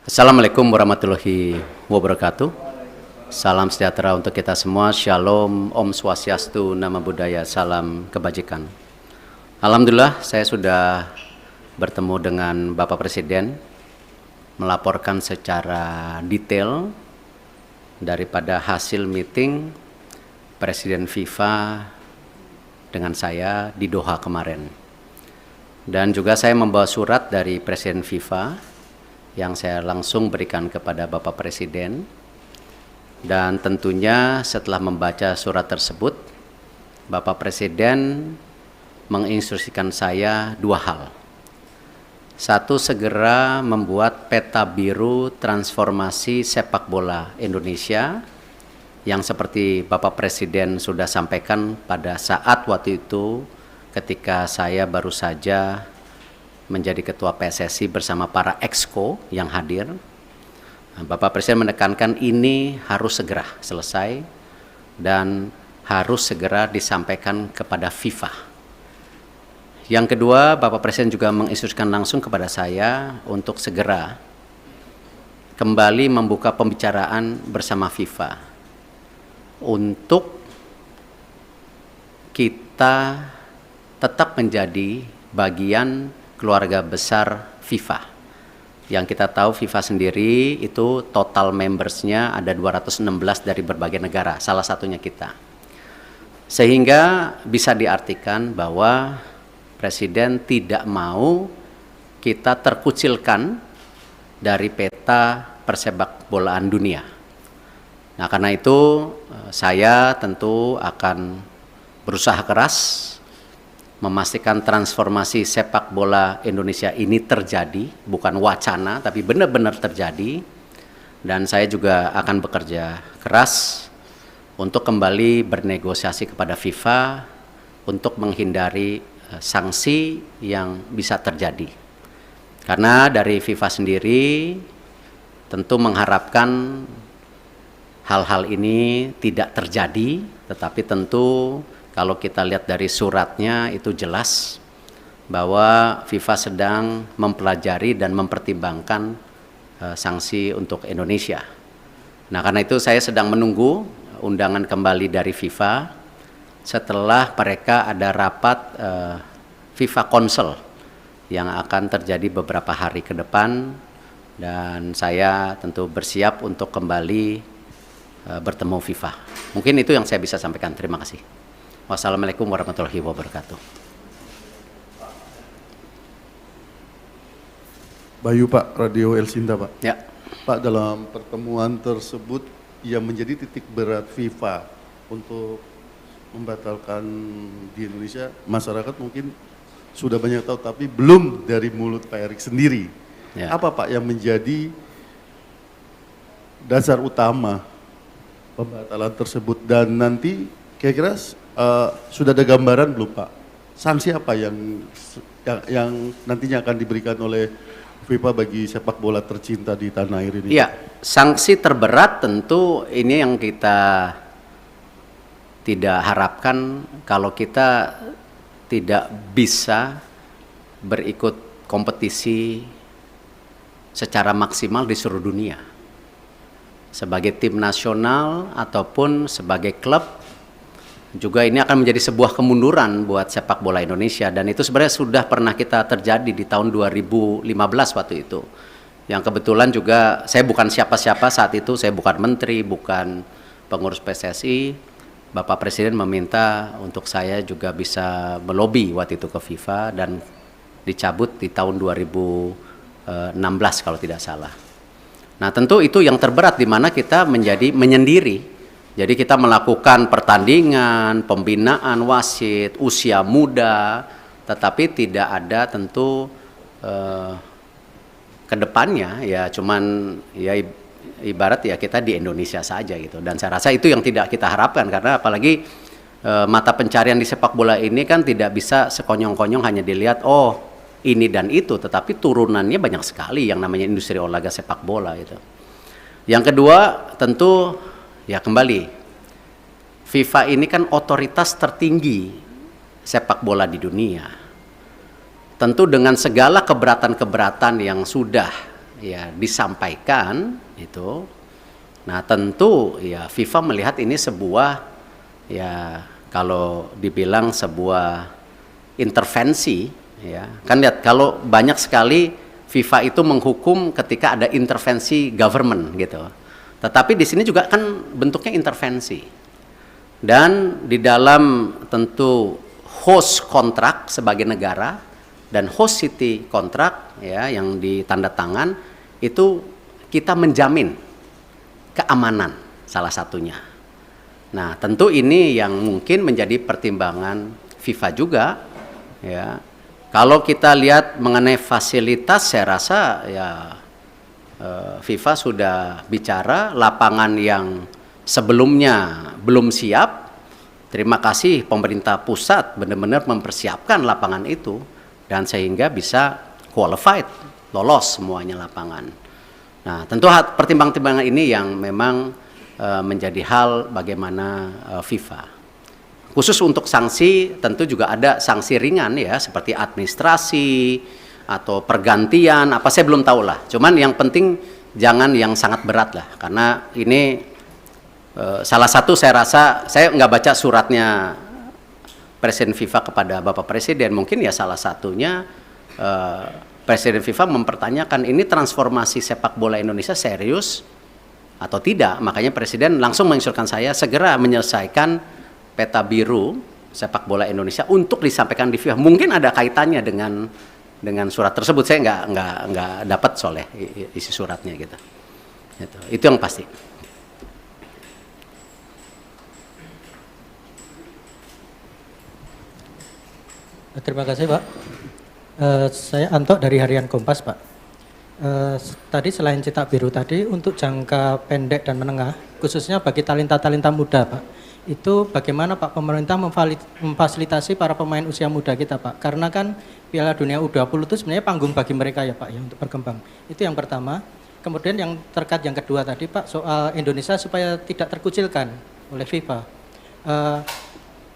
Assalamualaikum warahmatullahi wabarakatuh. Salam sejahtera untuk kita semua. Shalom, Om Swastiastu, Namo Buddhaya, salam kebajikan. Alhamdulillah saya sudah bertemu dengan Bapak Presiden, melaporkan secara detail daripada hasil meeting Presiden FIFA dengan saya di Doha kemarin. Dan juga saya membawa surat dari Presiden FIFA yang saya langsung berikan kepada Bapak Presiden, dan tentunya setelah membaca surat tersebut Bapak Presiden menginstruksikan saya dua hal. Satu, segera membuat peta biru transformasi sepak bola Indonesia yang seperti Bapak Presiden sudah sampaikan pada saat waktu itu ketika saya baru saja menjadi ketua PSSI bersama para exco yang hadir. Bapak Presiden menekankan ini harus segera selesai dan harus segera disampaikan kepada FIFA. Yang kedua, Bapak Presiden juga menginstruksikan langsung kepada saya untuk segera kembali membuka pembicaraan bersama FIFA untuk kita tetap menjadi bagian keluarga besar FIFA. Yang kita tahu FIFA sendiri itu total membersnya ada 216 dari berbagai negara, salah satunya kita. Sehingga bisa diartikan bahwa Presiden tidak mau kita terkucilkan dari peta persepak bolaan dunia. Nah, karena itu saya tentu akan berusaha keras memastikan transformasi sepak bola Indonesia ini terjadi, bukan wacana, tapi benar-benar terjadi. Dan saya juga akan bekerja keras untuk kembali bernegosiasi kepada FIFA untuk menghindari sanksi yang bisa terjadi. Karena dari FIFA sendiri tentu mengharapkan hal-hal ini tidak terjadi, tetapi tentu kalau kita lihat dari suratnya itu jelas bahwa FIFA sedang mempelajari dan mempertimbangkan sanksi untuk Indonesia. Nah, karena itu saya sedang menunggu undangan kembali dari FIFA setelah mereka ada rapat FIFA Council yang akan terjadi beberapa hari ke depan, dan saya tentu bersiap untuk kembali bertemu FIFA. Mungkin itu yang saya bisa sampaikan. Terima kasih. Wassalamualaikum warahmatullahi wabarakatuh. Bayu Pak, Radio El Sinta Pak. Ya. Pak, dalam pertemuan tersebut yang menjadi titik berat FIFA untuk membatalkan di Indonesia, masyarakat mungkin sudah banyak tahu, tapi belum dari mulut Pak Erik sendiri. Ya. Apa Pak yang menjadi dasar utama pembatalan tersebut, dan nanti kira-kira sudah ada gambaran belum Pak? Sanksi apa yang nantinya akan diberikan oleh FIFA bagi sepak bola tercinta di tanah air ini? Iya, sanksi terberat tentu ini yang kita tidak harapkan kalau kita tidak bisa berikut kompetisi secara maksimal di seluruh dunia. Sebagai tim nasional ataupun sebagai klub, juga ini akan menjadi sebuah kemunduran buat sepak bola Indonesia, dan itu sebenarnya sudah pernah kita terjadi di tahun 2015 waktu itu. Yang kebetulan juga saya bukan siapa-siapa saat itu, saya bukan menteri, bukan pengurus PSSI. Bapak Presiden meminta untuk saya juga bisa melobi waktu itu ke FIFA, dan dicabut di tahun 2016 kalau tidak salah. Nah, tentu itu yang terberat di mana kita menjadi menyendiri. Jadi kita melakukan pertandingan, pembinaan wasit, usia muda, tetapi tidak ada tentu kedepannya ya cuman ya ibarat ya kita di Indonesia saja gitu. Dan saya rasa itu yang tidak kita harapkan, karena apalagi mata pencarian di sepak bola ini kan tidak bisa sekonyong-konyong hanya dilihat oh ini dan itu, tetapi turunannya banyak sekali yang namanya industri olahraga sepak bola itu. Yang kedua tentu ya kembali, FIFA ini kan otoritas tertinggi sepak bola di dunia. Tentu dengan segala keberatan-keberatan yang sudah ya disampaikan itu, nah tentu ya FIFA melihat ini sebuah, ya kalau dibilang sebuah intervensi, ya kan lihat kalau banyak sekali FIFA itu menghukum ketika ada intervensi government gitu, tetapi di sini juga kan bentuknya intervensi, dan di dalam tentu host kontrak sebagai negara dan host city kontrak ya yang ditanda tangan itu kita menjamin keamanan salah satunya. Nah, tentu ini yang mungkin menjadi pertimbangan FIFA juga ya. Kalau kita lihat mengenai fasilitas, saya rasa ya FIFA sudah bicara lapangan yang sebelumnya belum siap. Terima kasih pemerintah pusat benar-benar mempersiapkan lapangan itu dan sehingga bisa qualified, lolos semuanya lapangan. Nah, tentu pertimbangan-pertimbangan ini yang memang menjadi hal bagaimana FIFA. Khusus untuk sanksi tentu juga ada sanksi ringan ya seperti administrasi atau pergantian apa saya belum tahu lah. Cuman yang penting jangan yang sangat berat lah karena ini salah satu saya rasa saya nggak baca suratnya Presiden FIFA kepada Bapak Presiden, mungkin ya salah satunya Presiden FIFA mempertanyakan ini transformasi sepak bola Indonesia serius atau tidak. Makanya Presiden langsung menginstruksikan saya segera menyelesaikan peta biru sepak bola Indonesia untuk disampaikan di FIFA. Mungkin ada kaitannya dengan surat tersebut, saya nggak dapat soalnya isi suratnya gitu. Itu yang pasti. Terima kasih Pak. Saya Anto dari Harian Kompas Pak. Tadi selain cetak biru tadi untuk jangka pendek dan menengah, khususnya bagi talenta-talenta muda Pak, itu bagaimana Pak pemerintah memfasilitasi para pemain usia muda kita Pak? Karena kan Piala Dunia U20 itu sebenarnya panggung bagi mereka ya Pak ya untuk berkembang. Itu yang pertama. Kemudian yang terkait yang kedua tadi Pak soal Indonesia supaya tidak terkucilkan oleh FIFA.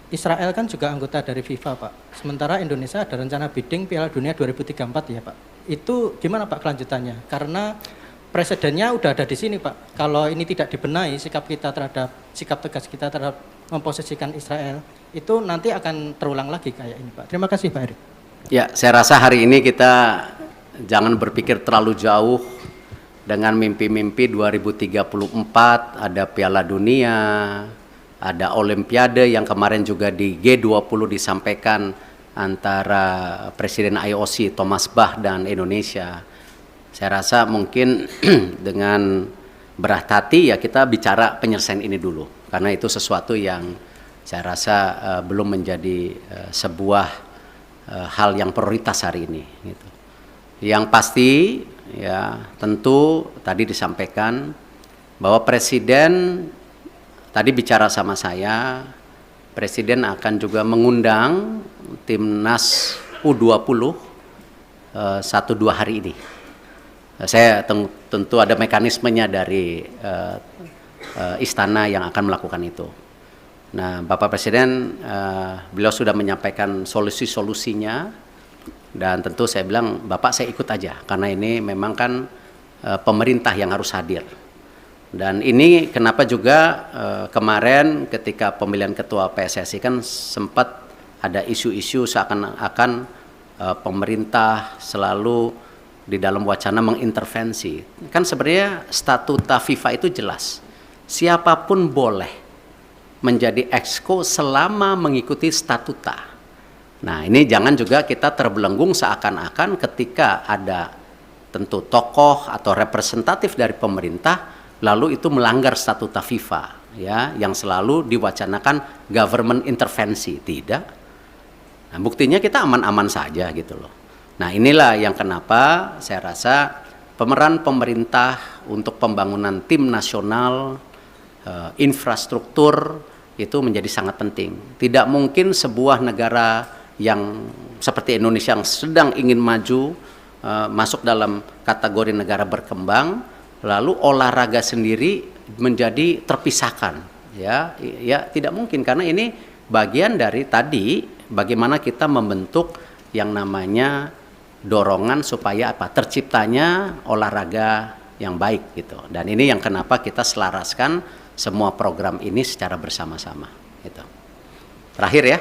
Israel kan juga anggota dari FIFA Pak. Sementara Indonesia ada rencana bidding Piala Dunia 2034 ya Pak. Itu gimana Pak kelanjutannya? Karena presidennya udah ada di sini Pak. Kalau ini tidak dibenahi sikap tegas kita terhadap memposisikan Israel, itu nanti akan terulang lagi kayak ini Pak. Terima kasih Pak Erick. Ya, saya rasa hari ini kita jangan berpikir terlalu jauh dengan mimpi-mimpi 2034 ada Piala Dunia, ada Olimpiade yang kemarin juga di G20 disampaikan antara Presiden IOC Thomas Bach dan Indonesia. Saya rasa mungkin dengan berat hati ya kita bicara penyelesaian ini dulu. Karena itu sesuatu yang saya rasa belum menjadi sebuah hal yang prioritas hari ini. Gitu. Yang pasti ya tentu tadi disampaikan bahwa Presiden tadi bicara sama saya, Presiden akan juga mengundang timnas U20 1-2 hari ini. Saya tentu ada mekanismenya dari istana yang akan melakukan itu. Nah, Bapak Presiden beliau sudah menyampaikan solusi-solusinya dan tentu saya bilang Bapak saya ikut aja karena ini memang kan pemerintah yang harus hadir. Dan ini kenapa juga kemarin ketika pemilihan ketua PSSI kan sempat ada isu-isu seakan-akan pemerintah selalu di dalam wacana mengintervensi. Kan sebenarnya statuta FIFA itu jelas. Siapapun boleh menjadi exco selama mengikuti statuta. Nah, ini jangan juga kita terbelenggung seakan-akan ketika ada tentu tokoh atau representatif dari pemerintah lalu itu melanggar statuta FIFA ya yang selalu diwacanakan government intervensi. Tidak. Nah, buktinya kita aman-aman saja gitu loh. Nah, inilah yang kenapa saya rasa pemeran pemerintah untuk pembangunan tim nasional, infrastruktur itu menjadi sangat penting. Tidak mungkin sebuah negara yang seperti Indonesia yang sedang ingin maju masuk dalam kategori negara berkembang lalu olahraga sendiri menjadi terpisahkan ya tidak mungkin karena ini bagian dari tadi bagaimana kita membentuk yang namanya dorongan supaya apa? Terciptanya olahraga yang baik gitu. Dan ini yang kenapa kita selaraskan semua program ini secara bersama-sama gitu. Terakhir ya.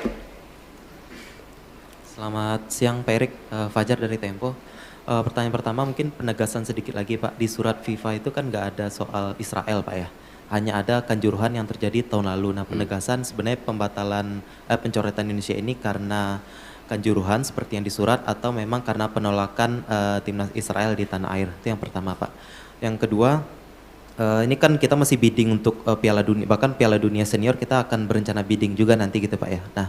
Selamat siang Pak Erik, Fajar dari Tempo. Pertanyaan pertama mungkin penegasan sedikit lagi Pak, di surat FIFA itu kan nggak ada soal Israel Pak ya, hanya ada kanjuruhan yang terjadi tahun lalu. Nah penegasan sebenarnya pembatalan pencoretan Indonesia ini karena kanjuruhan seperti yang di surat atau memang karena penolakan timnas Israel di tanah air, itu yang pertama Pak. Yang kedua, ini kan kita masih bidding untuk Piala Dunia, bahkan Piala Dunia Senior kita akan berencana bidding juga nanti gitu Pak ya. Nah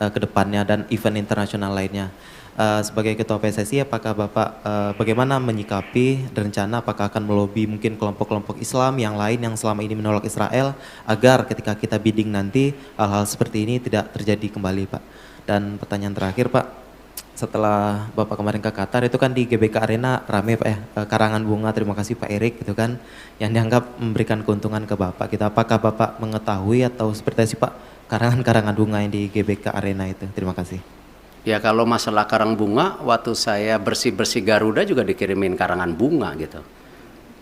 ke depannya dan event internasional lainnya. Sebagai Ketua PSSI, apakah Bapak bagaimana menyikapi rencana apakah akan melobi mungkin kelompok-kelompok Islam yang lain yang selama ini menolak Israel agar ketika kita bidding nanti hal-hal seperti ini tidak terjadi kembali Pak. Dan pertanyaan terakhir Pak, setelah Bapak kemarin ke Qatar itu kan di GBK Arena rame Pak ya, karangan bunga, terima kasih Pak Erik gitu kan, yang dianggap memberikan keuntungan ke Bapak. Kita apakah Bapak mengetahui atau seperti apa Pak karangan-karangan bunga yang di GBK Arena itu? Terima kasih. Ya kalau masalah karang bunga, waktu saya bersih-bersih Garuda juga dikirimin karangan bunga gitu.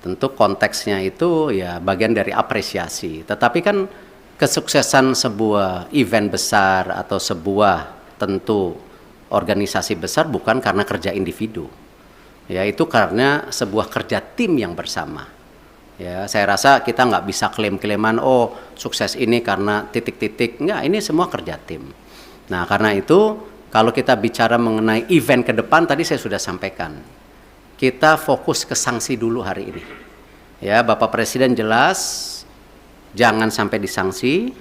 Tentu konteksnya itu ya bagian dari apresiasi. Tetapi kan kesuksesan sebuah event besar atau sebuah tentu organisasi besar bukan karena kerja individu. Ya itu karena sebuah kerja tim yang bersama. Ya saya rasa kita nggak bisa klaim-klaiman oh sukses ini karena titik-titik. Enggak, ini semua kerja tim. Nah karena itu kalau kita bicara mengenai event ke depan, tadi saya sudah sampaikan, kita fokus ke sanksi dulu hari ini. Ya, Bapak Presiden jelas, jangan sampai disanksi.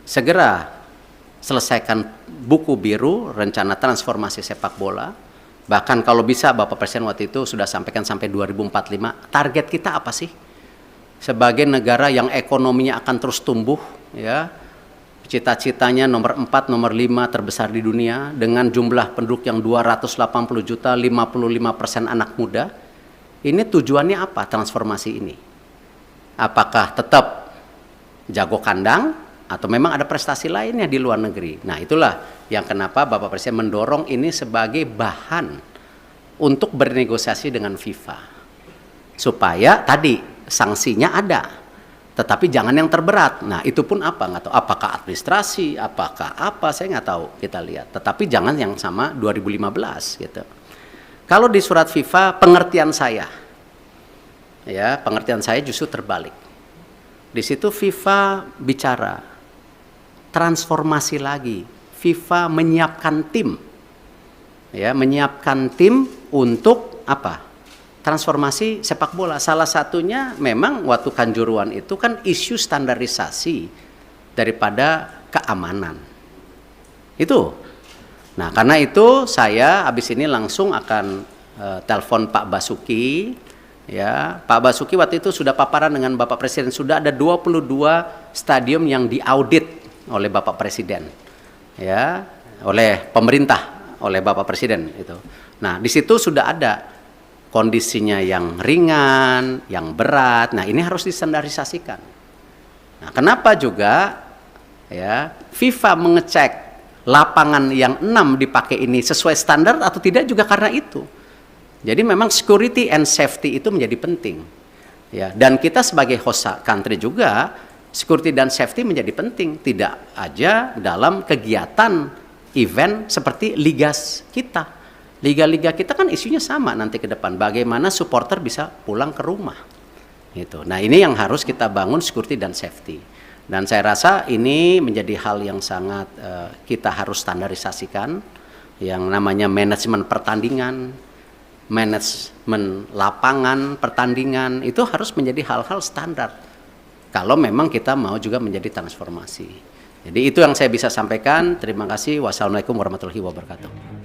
Segera selesaikan buku biru, rencana transformasi sepak bola. Bahkan kalau bisa, Bapak Presiden waktu itu sudah sampaikan sampai 2045. Target kita apa sih? Sebagai negara yang ekonominya akan terus tumbuh, ya. Cita-citanya nomor 4, nomor 5 terbesar di dunia dengan jumlah penduduk yang 280 juta, 55% anak muda. Ini tujuannya apa transformasi ini? Apakah tetap jago kandang atau memang ada prestasi lainnya di luar negeri? Nah itulah yang kenapa Bapak Presiden mendorong ini sebagai bahan untuk bernegosiasi dengan FIFA. Supaya tadi sanksinya ada. Tetapi jangan yang terberat. Nah itu pun apa? Nggak tahu. Apakah administrasi? Apakah apa? Saya nggak tahu. Kita lihat. Tetapi jangan yang sama 2015 gitu. Kalau di surat FIFA pengertian saya, ya pengertian saya justru terbalik. Di situ FIFA bicara transformasi lagi. FIFA menyiapkan tim, ya menyiapkan tim untuk apa? Transformasi sepak bola. Salah satunya memang waktu Kanjuruhan itu kan isu standarisasi daripada keamanan. Itu. Nah, karena itu saya habis ini langsung akan telepon Pak Basuki. Ya, Pak Basuki waktu itu sudah paparan dengan Bapak Presiden. Sudah ada 22 stadium yang diaudit oleh Bapak Presiden. Ya, oleh pemerintah, oleh Bapak Presiden itu. Nah, di situ sudah ada kondisinya yang ringan, yang berat. Nah, ini harus distandarisasikan. Nah, kenapa juga ya FIFA mengecek lapangan yang 6 dipakai ini sesuai standar atau tidak juga karena itu. Jadi memang security and safety itu menjadi penting. Ya, dan kita sebagai host country juga security dan safety menjadi penting, tidak aja dalam kegiatan event seperti liga kita. Liga-liga kita kan isunya sama nanti ke depan. Bagaimana supporter bisa pulang ke rumah. Gitu. Nah ini yang harus kita bangun security dan safety. Dan saya rasa ini menjadi hal yang sangat kita harus standarisasikan. Yang namanya manajemen pertandingan, manajemen lapangan pertandingan, itu harus menjadi hal-hal standar. Kalau memang kita mau juga menjadi transformasi. Jadi itu yang saya bisa sampaikan. Terima kasih. Wassalamualaikum warahmatullahi wabarakatuh.